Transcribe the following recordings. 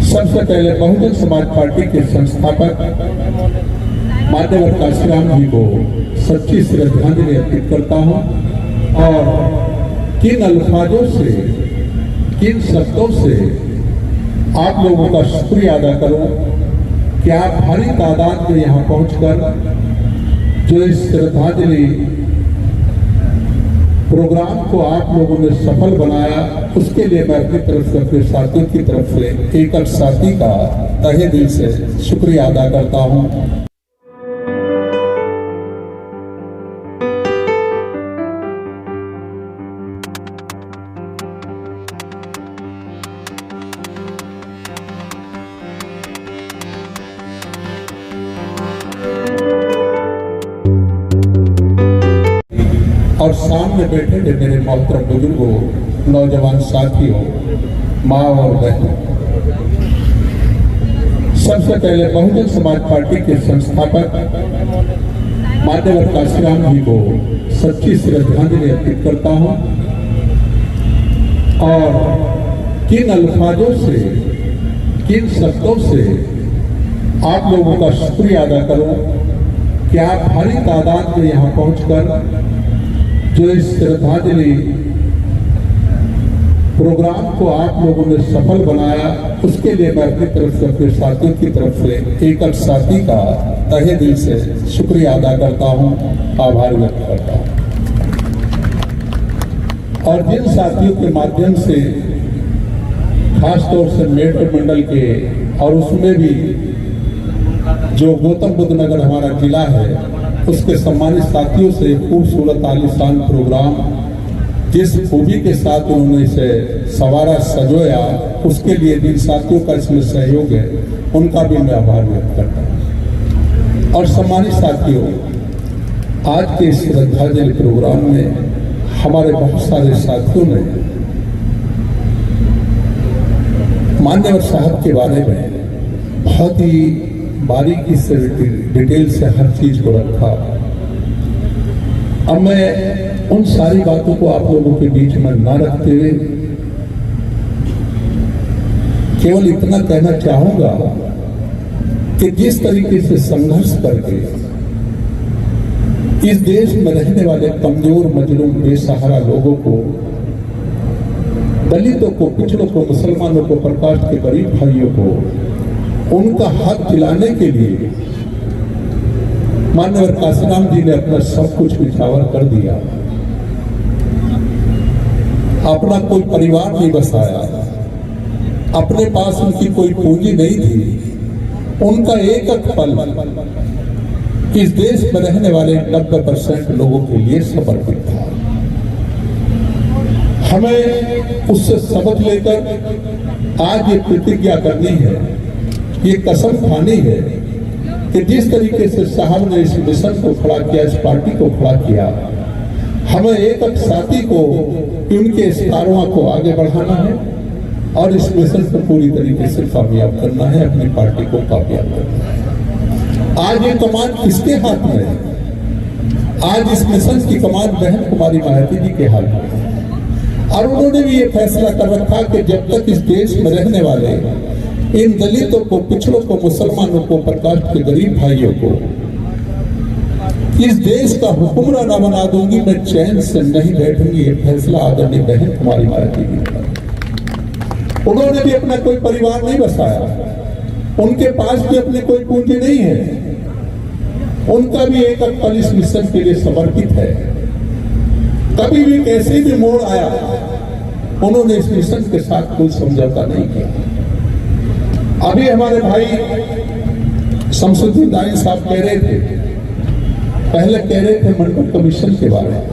सबसे पहले बहुजन समाज पार्टी के संस्थापक मान्यवर काशीराम जी को सच्ची श्रद्धांजलि अर्पित करता हूं और किन अल्फाजों से, किन शब्दों से आप लोगों का शुक्रिया अदा करूं कि आप भारी तादाद में यहाँ पहुंचकर जो इस श्रद्धांजलि प्रोग्राम को आप लोगों ने सफल बनाया, उसके लिए मैं अपनी तरफ से, अपने साथियों की तरफ से एक एक साथी का तहे दिल से शुक्रिया अदा करता हूं। और सामने बैठे थे मेरे मोहतरम बुजुर्गों, नौजवान साथियों, माँ और बहनों, सबसे पहले बहुजन समाज पार्टी के संस्थापक मान्यवर काशीराम जी को सच्ची श्रद्धांजलि अर्पित करता हूं और किन अल्फाजों से, किन शब्दों से आप लोगों का शुक्रिया अदा करूं कि आप भारी तादाद में यहाँ पहुंचकर जो इस श्रद्धांजलि प्रोग्राम को आप लोगों ने सफल बनाया, उसके लिए मैं अपनी तरफ से, अपने साथियों की तरफ से एक एक साथी का तहे दिल से शुक्रिया अदा करता हूं, आभार व्यक्त करता हूं। और जिन साथियों के माध्यम से खासतौर से मेट्रो मंडल के और उसमें भी जो गौतम बुद्ध नगर हमारा जिला है, उसके सम्मानित साथियों से खूबसूरत आलीशान प्रोग्राम जिस खूबी के साथ उन्होंने इसे सवारा सजोया, उसके लिए जिन साथियों का इसमें सहयोग है, उनका भी मैं आभार व्यक्त करता हूँ। और सम्मानित साथियों, आज के इस श्रद्धांजलि प्रोग्राम में हमारे बहुत सारे साथियों ने मान्यवर साहब के बारे में बहुत ही बारीकी से, डिटेल से हर चीज को रखा। अब मैं उन सारी बातों को आप लोगों के बीच में ना रखते हुए केवल इतना कहना चाहूंगा कि जिस तरीके से संघर्ष करके इस देश में रहने वाले कमजोर, मजलूम, बेसहारा लोगों को, दलितों को, पिछड़ों को, मुसलमानों को, प्रकाश के गरीब भाइयों को उनका हक दिलाने के लिए मान्यवर काशीराम जी ने अपना सब कुछ निछावर कर दिया। अपना कोई परिवार नहीं बसाया, अपने पास उनकी कोई पूंजी नहीं थी, उनका एक एक पल इस देश में रहने वाले 90% लोगों के लिए समर्पित था। हमें उससे सबक लेकर आज ये प्रतिज्ञा करनी है, ये कसम खानी है कि जिस तरीके से साहब ने इस मिशन को खड़ा किया, इस पार्टी को खड़ा किया, हमें एक एक साथी को उनके इस कारवां को आगे बढ़ाना है और इस मिशन को पूरी तरीके से कामयाब करना है, अपनी पार्टी को कामयाब करना है। आज ये कमान किसके हाथ में है? आज इस मिशन की कमान बहन कुमारी मायावती जी के हाथ में है और उन्होंने भी ये फैसला कर रखा कि जब तक इस देश में रहने वाले इन दलितों को, पिछड़ों को, मुसलमानों को, प्रकाश के गरीब भाइयों को इस देश का हुक्मरान न बना दूंगी, मैं चैन से नहीं बैठूंगी। ये फैसला आदरणीय बहन कुमारी मायावती जी का। उन्होंने भी अपना कोई परिवार नहीं बसाया, उनके पास भी अपनी कोई पूंजी नहीं है, उनका भी एक पल इस मिशन के लिए समर्पित है। कभी भी कैसे भी मोड़ आया, उन्होंने इस मिशन के साथ कोई समझौता नहीं किया। अभी हमारे भाई शमसुद्दीन दाई साहब कह रहे थे, पहले कह रहे थे मंडल कमीशन के बारे में,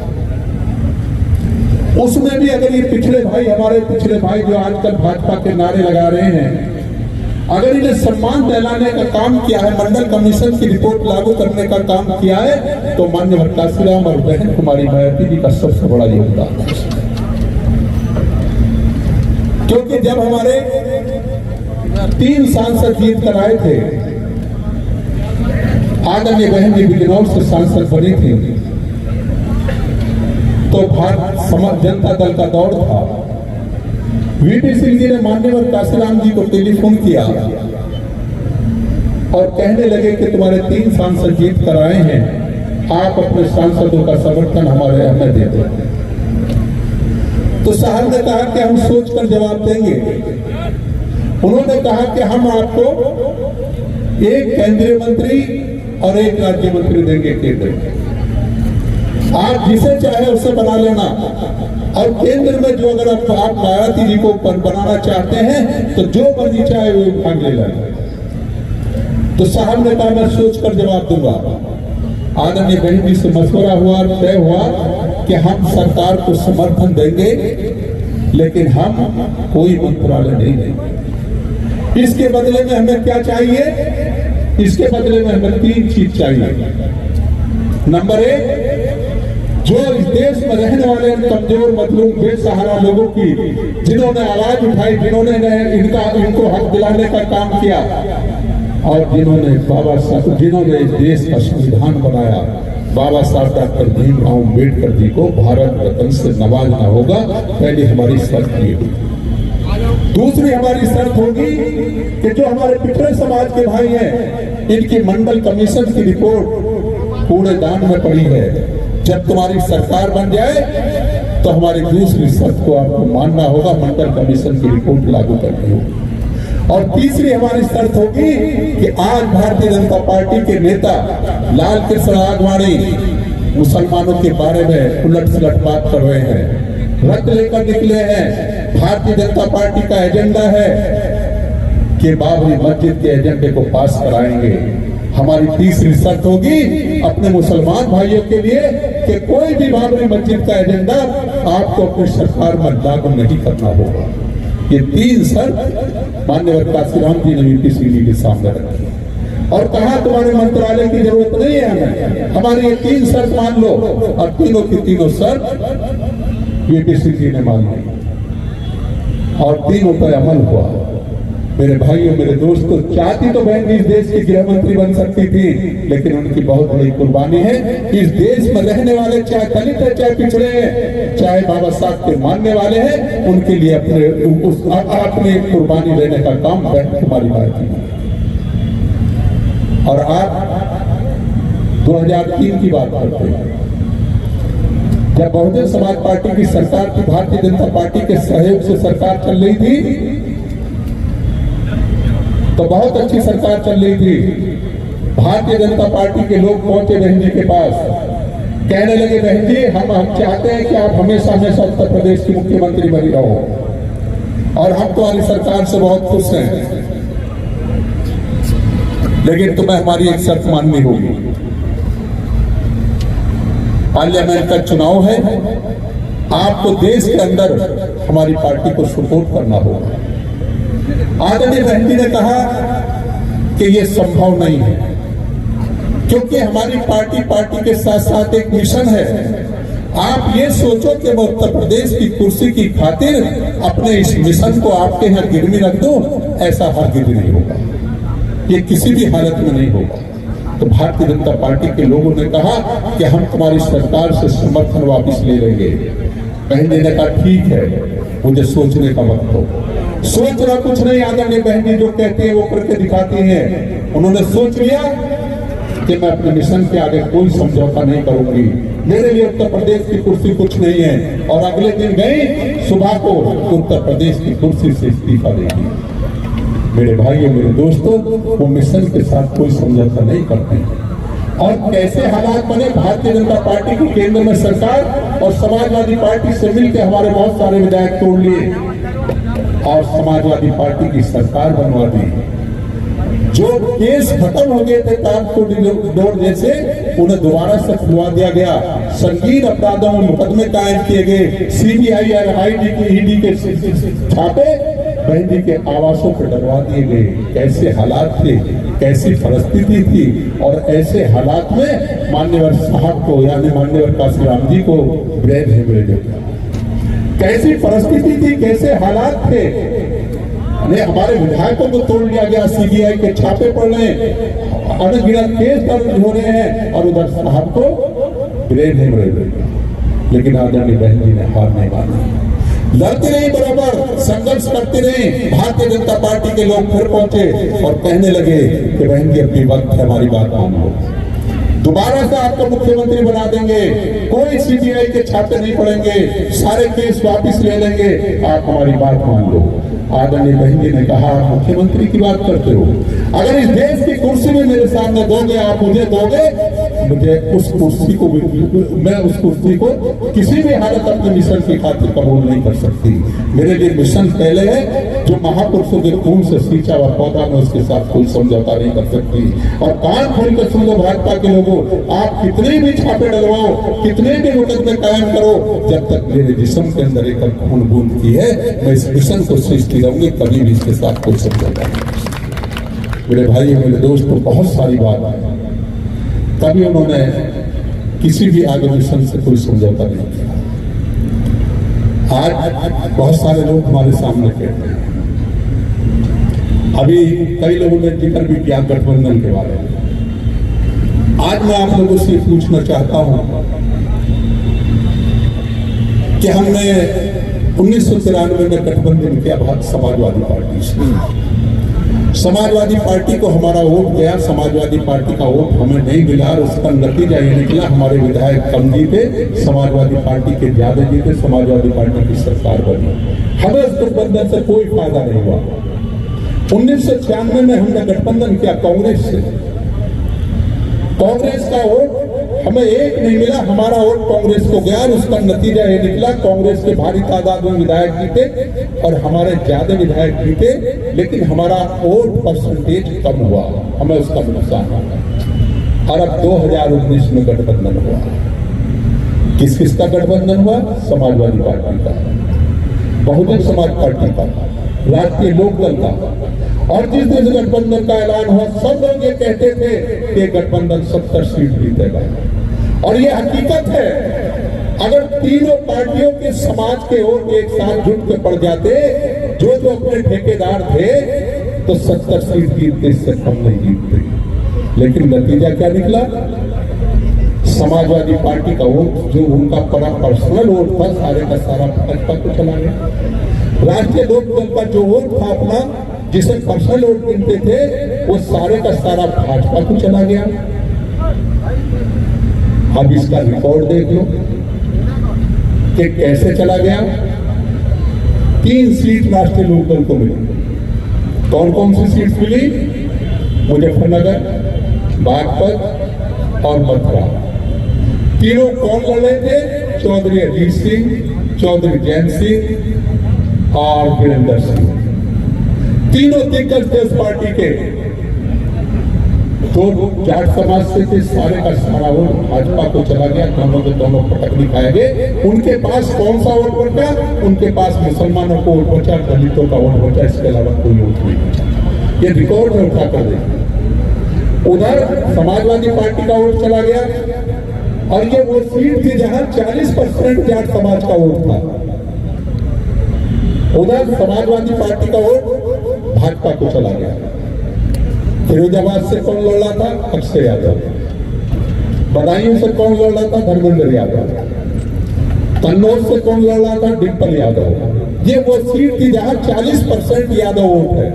उसमें भी अगर ये पिछड़े भाई, हमारे पिछड़े भाई जो आजकल भाजपा के नारे लगा रहे हैं, अगर इन्हें सम्मान दिलाने का काम किया है, मंडल कमीशन की रिपोर्ट लागू करने का काम किया है, तो मान्यवर काशीराम और बहन कुमारी मायावती जी का सबसे बड़ा योगदान है। क्योंकि जब हमारे 3 सांसद जीत कर आए थे, आदरणीय बहन जी बिजनौर से सांसद बनी थी, तो भारत जनता दल का दौर था, वीपी सिंह जी ने माननीय काशीराम जी को टेलीफोन किया और कहने लगे कि तुम्हारे 3 सांसद जीत कर आए हैं, आप अपने सांसदों का समर्थन हमें दे दो। तो साहब ने कहा कि हम सोचकर जवाब देंगे। उन्होंने कहा कि हम आपको एक केंद्रीय मंत्री और एक राज्य मंत्री देंगे केंद्र में, आप जिसे चाहे उसे बना लेना, और केंद्र में जो अगर आप मायावती जी को बनाना चाहते हैं तो जो मर्जी चाहे वो भाग ले लेना। तो साहब ने कहा मैं सोचकर जवाब दूंगा। आदरणीय बहन जी से मशवरा हुआ, तय हुआ कि हम सरकार को समर्थन देंगे, लेकिन हम कोई मंत्रालय नहीं देंगे। इसके बदले में हमें क्या चाहिए? इसके बदले में हमें 3 चीज चाहिए। नंबर 1, जो इस देश में रहने वाले कमजोर, मजलूम, बेसहारा लोगों की जिन्होंने आवाज उठाई, जिन्होंने इनको हक दिलाने का काम किया, और जिन्होंने इस देश का संविधान बनाया, बाबा साहब डॉक्टर भीमराव अम्बेडकर जी को भारत रत्न से नवाजना होगा। पहली हमारी शर्त ये होगी। दूसरी हमारी शर्त होगी कि जो हमारे पिछड़े समाज के भाई हैं, इनकी मंडल कमीशन की रिपोर्ट कूड़ेदान में पड़ी है। जब तुम्हारी सरकार बन जाए तो हमारी दूसरी शर्त को आपको मानना होगा, मंडल कमीशन की रिपोर्ट लागू करनी होगी। और तीसरी हमारी शर्त होगी कि आज भारतीय जनता पार्टी के नेता लाल कृष्ण आडवाणी मुसलमानों के बारे में उलट सुलट बात कर रहे हैं, रद्द लेकर निकले हैं। भारतीय जनता पार्टी का एजेंडा है कि बाबरी मस्जिद के एजेंडे को पास कराएंगे। हमारी तीसरी शर्त होगी अपने मुसलमान भाइयों के लिए कि कोई भी बाबरी मस्जिद का एजेंडा आपको अपनी सरकार में लागू नहीं करना होगा। ये 3 शर्त माननीय काशीराम जी ने वीपी सिंह जी के सामने रखी और कहा तुम्हारे मंत्रालय की जरूरत नहीं है हमें, हमारी ये 3 शर्त मान लो। और तीनों की तीनों शर्त वीपी सिंह जी ने मान ली और तीनों पर अमल हुआ। मेरे भाइयों, मेरे दोस्तों, चाहती तो बहन इस देश की गृह मंत्री बन सकती थी, लेकिन उनकी बहुत बड़ी कुर्बानी है। इस देश में रहने वाले चाहे दलित है, चाहे पिछड़े हैं, चाहे बाबा साहब के मानने वाले हैं, उनके लिए अपने कुर्बानी देने का काम बहन कुमारी बाई की। और आप 2003 की बात करते हैं, जब बहुजन समाज पार्टी की सरकार थी, भारतीय जनता पार्टी के सहयोग से सरकार चल रही थी, तो बहुत अच्छी सरकार चल रही थी। भारतीय जनता पार्टी के लोग पहुंचे बहन जी के पास, कहने लगे बहन जी हम चाहते हैं कि आप हमेशा हमेशा उत्तर प्रदेश की मुख्यमंत्री बनी रहो और हम तुम्हारी सरकार से बहुत खुश हैं, लेकिन तुम्हें हमारी एक शर्त माननी होगी। पार्लियामेंट का चुनाव है, आपको देश के अंदर हमारी पार्टी को सपोर्ट करना होगा। आदरणीय बहन जी ने कहा कि यह संभव नहीं है, क्योंकि हमारी पार्टी के साथ साथ एक मिशन है। आप ये सोचो कि मैं उत्तर प्रदेश की कुर्सी की खातिर अपने इस मिशन को आपके यहाँ गिरवी रख दूं, ऐसा हरगिज नहीं होगा, ये किसी भी हालत में नहीं होगा। तो भारतीय जनता पार्टी के लोगों ने कहा कि हम तुम्हारी सरकार से समर्थन वापस ले लेंगे। बहन जी ने कहा ठीक है, मुझे सोचने का वक्त हो। सोचना कुछ नहीं, आदरणीय बहन जी जो कहती है वो करके दिखाती हैं। उन्होंने सोच लिया कि मैं अपने मिशन के आगे कोई समझौता नहीं करूंगी, मेरे लिए उत्तर प्रदेश की कुर्सी कुछ नहीं है। और अगले दिन गई सुबह को उत्तर प्रदेश की कुर्सी से इस्तीफा देगी। मेरे भाइयों, मेरे दोस्तों, वो मिशन के साथ कोई समझौता नहीं करते। और कैसे हालात बने, भारतीय जनता पार्टी की केंद्र में सरकार और समाजवादी पार्टी से मिलकर हमारे बहुत सारे विधायक तोड़ लिए और समाजवादी पार्टी की सरकार बनवा दी। जो केस खत्म हो गए थे कानपुर जैसे, उन्हें दोबारा से खुलवा दिया गया। संगीन अपराधों में मुकदमे कायम किए गए। सीबीआई और ईडी के छापे बहन जी के आवासों पर डरवा दिए गए। कैसे हालात थे, कैसी परिस्थिति थी, और ऐसे हालात में मान्यवर साहब को यानी मान्यवर काशीराम जी को ब्रेन हेमरेज हो गया। कैसी परिस्थिति थी, कैसे हालात थे। हमारे विधायकों को तोड़ लिया गया, सीबीआई के छापे पड़ रहे, अनगिनत केस दर्ज हो रहे हैं, और उधर साहब को ब्रेन हेमरेज हो गया। लेकिन आदरणीय बहन जी ने हार नहीं मानी। लड़ती रही, बराबर संघर्ष करती रही। भारतीय जनता पार्टी के लोग फिर पहुंचे और कहने लगे कि बहन जी अब वक्त है, हमारी बात मान लो, दोबारा से आपको मुख्यमंत्री बना देंगे, कोई सीबीआई के छापे नहीं पड़ेंगे, सारे केस वापिस ले लेंगे, आप हमारी बात मान लो। आदरणीय बहन जी ने कहा मुख्यमंत्री की बात करते हो, अगर इस देश की कुर्सी में मेरे सामने दोगे, आप मुझे दोगे, मुझे उस कुर्सी को, मैं उस कुर्सी को किसी भी हालत अपने मिशन की खातिर कबूल नहीं कर सकती। मेरे लिए मिशन पहले है, जो महापुरुषों के खून से सींचा हुआ पौधा, मैं उसके साथ कोई समझौता नहीं कर सकती। और कान खोल कर सुन लो भाजपा के लोगों, आप कितने भी छापे डलवाओ, कितने भी मुकदमे कायम करो, जब तक मेरे जिस्म के अंदर एक खून बूंद की है, मैं इस मिशन को सींचती रहूंगी, कभी भी इसके साथ कोई समझौता नहीं। मेरे भाई, मेरे दोस्तों, बहुत सारी बात है, कभी उन्होंने किसी भी आगे मिशन से कोई समझौता नहीं किया। आज बहुत सारे लोग हमारे सामने कहते हैं, अभी कई लोगों ने जिक्र भी किया गठबंधन के बारे में। आज मैं आप लोगों से पूछना चाहता हूं कि हमने 1993 में गठबंधन किया समाजवादी पार्टी से। समाजवादी पार्टी को हमारा वोट गया, समाजवादी पार्टी का वोट हमें नहीं मिला, और उसका नतीजा ये निकला हमारे विधायक कम जीते, समाजवादी पार्टी के ज्यादा जीते, समाजवादी पार्टी की सरकार बनी। हमें उस गठबंधन से कोई फायदा नहीं हुआ। 1996 में हमने गठबंधन किया कांग्रेस से, कांग्रेस का वोट हमें एक नहीं मिला, हमारा वोट कांग्रेस को गया, और उसका नतीजा ये निकला कांग्रेस के भारी तादाद में विधायक जीते और हमारे ज्यादा विधायक जीते, लेकिन हमारा वोट परसेंटेज कम हुआ, हमें उसका नुकसान हुआ। और अब 2019 में गठबंधन हुआ। किस किस का गठबंधन हुआ? समाजवादी पार्टी का, बहुजन समाज पार्टी का, राष्ट्रीय लोकदल का। और जिस दिन गठबंधन का ऐलान हुआ, सब लोग ये कहते थे कि गठबंधन 70 सीट जीतेगा, और ये हकीकत है। अगर तीनों पार्टियों के समाज के वोट एक साथ जुट के पड़ जाते, जो जो अपने ठेकेदार थे, तो 70 सीट जीतते, इससे कम नहीं जीतते। लेकिन नतीजा क्या निकला? समाजवादी पार्टी का वोट, जो उनका बड़ा पर्सनल वोट था, सारे का सारा भाजपा को चला गया। राष्ट्रीय लोकदल का जो वोट था अपना, जिसे पर्सनल वोट गिनते थे, वो सारे का सारा भाजपा को चला गया। अब इसका रिकॉर्ड देख लो कि कैसे चला गया। 3 सीट राष्ट्रीय लोकदल को मिली। कौन कौन सी सीट मिली? मुजफ्फरनगर, बागपत और मथुरा। तीनों कौन लड़े थे? चौधरी अजीत सिंह, चौधरी जैन सिंह और वीरेंद्र सिंह। तीनों दिग्गज थे उस पार्टी के। तो जाट समाज से थे, सारे का सारा वोट भाजपा को चला गया। दोनों के दोनों पटक नहीं खाएंगे। उनके पास कौन सा वोट बचा? उनके पास मुसलमानों को वोट बचा, दलितों का वोट बचा, इसके अलावा कोई वोट नहीं बचा। ये रिकॉर्ड में उठा कर देखिए। उधर समाजवादी पार्टी का वोट चला गया, और ये वो सीट थी जहां 40% जाट समाज का वोट था। उधर समाजवादी पार्टी का वोट भाजपा को चला गया। फिरोजाबाद से कौन लड़ रहा था? अक्षय यादव। बदायूं से कौन लड़ रहा था? धर्मेंद्र यादव। कन्नौज से कौन लड़ रहा था? डिम्पल यादव। ये वो सीट थी जहां 40% यादव वोट है।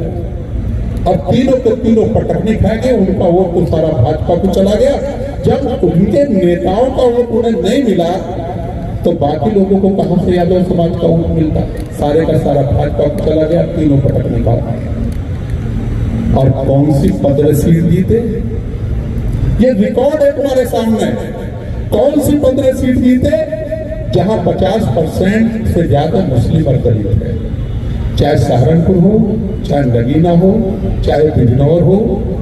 अब तीनों के तीनों पटकनी खाएंगे, उनका वोट तो सारा भाजपा को चला गया। जब उनके नेताओं का वोट उन्हें नहीं मिला, तो बाकी लोगों को कहां से यादव समाज का वोट मिलता? सारे का सारा भाजपा को चला गया, तीनों पटकनी खा। और कौन सी 15 सीट जीते? ये रिकॉर्ड है तुम्हारे सामने। कौन सी 15 सीट जीते? जहां 50% से ज्यादा मुस्लिम और दलित है। चाहे सहारनपुर हो, चाहे नगीना हो, चाहे बिजनौर हो,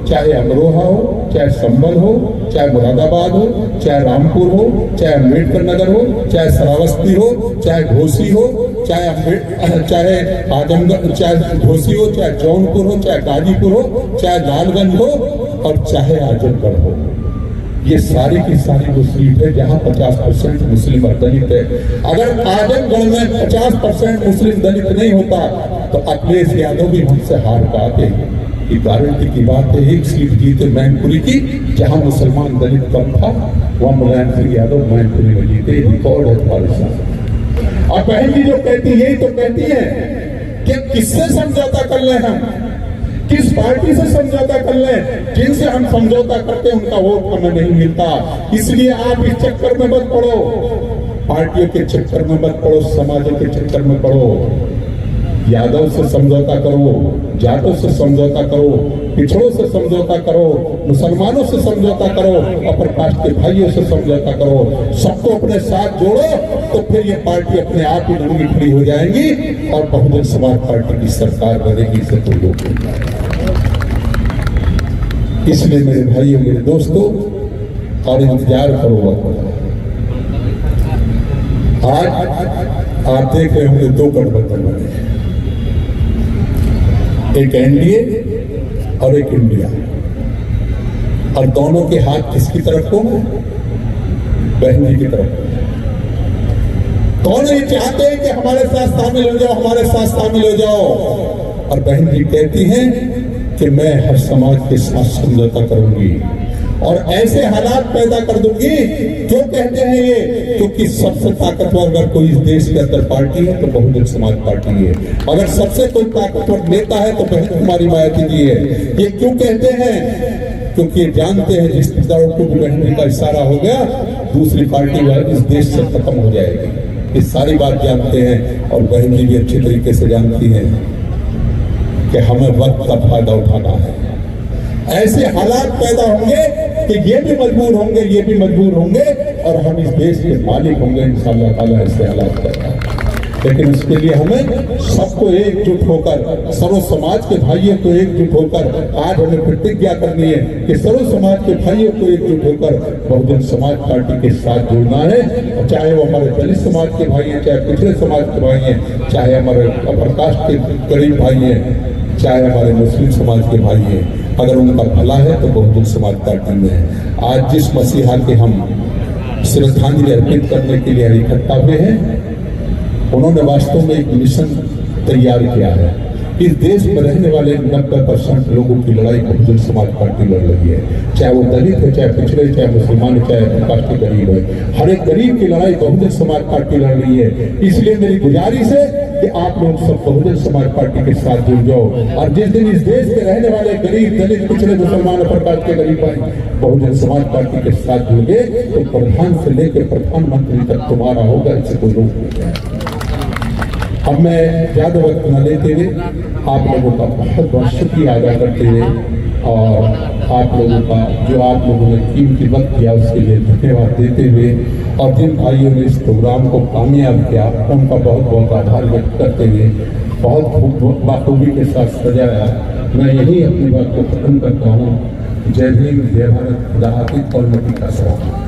चाहे अमरोहा हो, चाहे संभल हो, चाहे मुरादाबाद हो, चाहे रामपुर हो, चाहे अम्बेडकर नगर हो, चाहे श्रावस्ती हो, चाहे घोसी हो, चाहे आजमगढ़, चाहे घोसी हो, चाहे जौनपुर हो, चाहे गाजीपुर हो, चाहे लालगंज हो, और चाहे आजमगढ़ हो। ये सारी की सारी वो सीट है जहां 50% मुस्लिम और दलित है। अगर आजमगढ़ में 50% मुस्लिम दलित नहीं होता, तो अखिलेश यादव भी हमसे हार पाते। ये गारंटी की बात है। एक सीट जीते मैनपुरी की, जहां मुसलमान दलित कम था, वहां मुलायम सिंह यादव मैनपुरी में जीते। रिकॉर्ड है तुम्हारे साथ। और बहन जी जो कहती यही तो कहती है कि किससे समझौता कर ले, हम किस पार्टी से समझौता कर ले, जिनसे हम समझौता करते हैं उनका वोट हमें नहीं मिलता। इसलिए आप इस चक्कर में मत पड़ो, पार्टियों के चक्कर में मत पड़ो, समाजों के चक्कर में पड़ो। यादव से समझौता करो, जाटों से समझौता करो, पिछड़ों से समझौता करो, मुसलमानों से समझौता करो, अपर कास्ट के भाइयों से समझौता करो, सबको अपने साथ जोड़ो, तो फिर ये पार्टी अपने आप ही नंगी खड़ी हो जाएंगी और बहुजन समाज पार्टी की सरकार बनेगी। इसे कोई रोक नहीं पाएगा। इसलिए मेरे भाइयों, मेरे दोस्तों, और इंतजार करो वक्त। आज आप देख रहे होंगे दो गठबंधन बने, एक एनडीए और एक इंडिया, और दोनों के हाथ किसकी तरफ होंगे? बहन जी की तरफ। दोनों ये चाहते हैं कि हमारे साथ शामिल हो जाओ, हमारे साथ शामिल हो जाओ, और बहन जी कहती हैं कि मैं हर समाज के साथ समझौता करूंगी और ऐसे हालात पैदा कर दूंगी। क्यों कहते हैं ये? क्योंकि सबसे ताकतवर अगर कोई इस देश के अंदर पार्टी है तो बहुजन समाज पार्टी है। अगर सबसे कोई ताकतवर नेता है तो बहन कुमारी मायावती जी है। ये क्यों कहते हैं? क्योंकि ये जानते हैं जिस को बहन जी का इशारा हो गया, दूसरी पार्टी इस देश से खत्म हो जाएगी। ये सारी बात जानते हैं और बहन जी भी अच्छी तरीके से जानती हैं कि हमें वक्त का फायदा उठाना है। ऐसे हालात पैदा होंगे कि ये भी मजबूर होंगे, ये भी मजबूर होंगे, और हम इस देश के मालिक होंगे इंशाअल्लाह ताला। ऐसे हालात पैदा, लेकिन उसके लिए हमें सबको एकजुट होकर, सर्व समाज के भाइयों को एकजुट होकर आज हमें प्रतिज्ञा करनी है कि सर्व समाज के भाइयों को एकजुट होकर बहुजन समाज पार्टी के साथ जुड़ना है। चाहे वो हमारे दलित समाज के भाई हैं, चाहे पिछड़े समाज के भाई हैं, चाहे हमारे अपर कास्ट के गरीब भाई हैं, चाहे हमारे मुस्लिम समाज के भाई हैं, अगर उनका भला है तो बहुजन समाज पार्टी में है। आज जिस मसीहा के हम श्रद्धांजलि अर्पित करने के लिए इकट्ठा हुए हैं, उन्होंने वास्तव में एक मिशन तैयार किया है। इस देश में रहने वाले 90% लोगों की लड़ाई बहुजन समाज पार्टी लड़ रही है। चाहे वो दलित है, चाहे पिछड़े, चाहे मुसलमान, चाहे कास्ट गरीब है, हर एक गरीब की लड़ाई बहुजन समाज पार्टी लड़ रही है। इसलिए मेरी गुजारिश है कि आप लोग सब बहुजन समाज पार्टी के साथ जुड़ जाओ, और जिस दिन इस देश के रहने वाले गरीब, दलित, पिछड़े, मुसलमान, अपर कास्ट के गरीब भाई बहुजन समाज पार्टी के साथ जुड़े तो प्रधान से लेकर प्रधानमंत्री तक तुम्हारा होगा। इससे कोई रोक नहीं है। अब मैं ज्यादा वक्त न लेते हुए आप लोगों का बहुत बहुत शुक्रिया अदा करते हुए, और आप लोगों का जो आप लोगों ने कीमती वक्त दिया उसके लिए धन्यवाद देते हुए, और जिन भाइयों ने इस प्रोग्राम को कामयाब किया उनका बहुत बहुत आभार व्यक्त करते हुए, बहुत बाखूबी के साथ सजाया, मैं यही अपनी बात को खत्म करता हूँ। जय भीम, जय भारत, खुदा हाफिज़ और नबी का सलाम।